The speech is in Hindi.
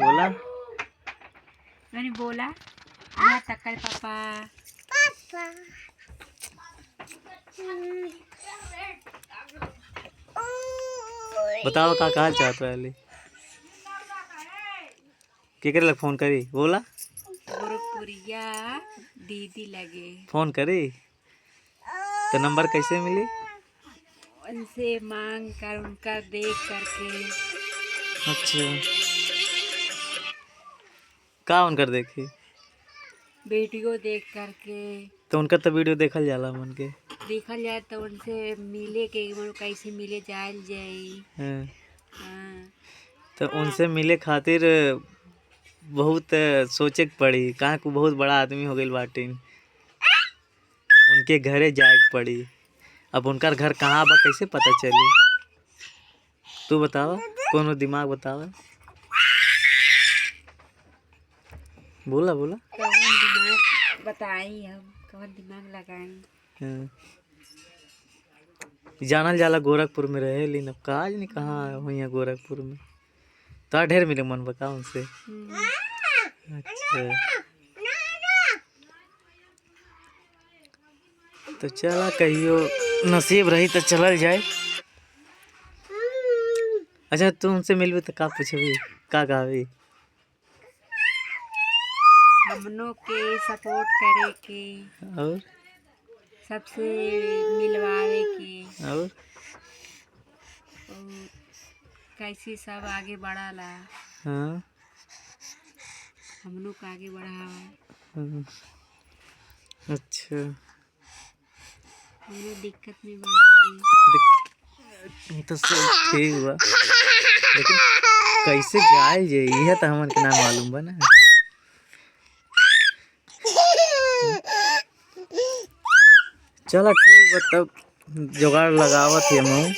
बोला मैंने बोला यहाँ तक्कर पापा बताओ का हाल चाहत रहे के लग फोन करी बोला गोरखपुरिया दीदी लगे फोन करी तो नंबर कैसे मिली? उनसे मांग कर उनका देख करके। अच्छा का उनकर देखी? वीडियो देख करके। तो उनका तो वीडियो देखल जाला मन के देखल जाए तो उनसे मिले के कैसे मिले जायल जाई। हाँ। हाँ। तो उनसे मिले खातिर बहुत सोचे के पड़ी कहाँ को बहुत बड़ा आदमी हो गई बाटी उनके घरे जाए के पड़ी। अब उनका घर कहाँ बा कैसे पता चली? तू बतावा कोनो दिमाग बतावा बोला बोला कौन दिमाग बताई हम कौन दिमाग लगाई। हाँ। जानल जाला गोरखपुर में रहे लेकिन अब काज नहीं कहाँ हुई है गोरखपुर में तो ढेर मिले मन बता उनसे। अच्छा तो चला कहियो नसीब रही तो चलल जाए। अच्छा तू उनसे मिलबी तो का पूछबी का कहबी? हमनों के सपोर्ट करे के और सबसे मिलवावे के और कैसे सब आगे बढ़ाला। हाँ हम लोग आगे बढ़ावा। हाँ। अच्छा हम लोग दिक्कत में बैठे तो सब ठीक हुआ लेकिन कैसे जाए जे यह तो हमन के ना मालूम बा ना। चला ठीक बा तब जुगाड़ लगावत है हम।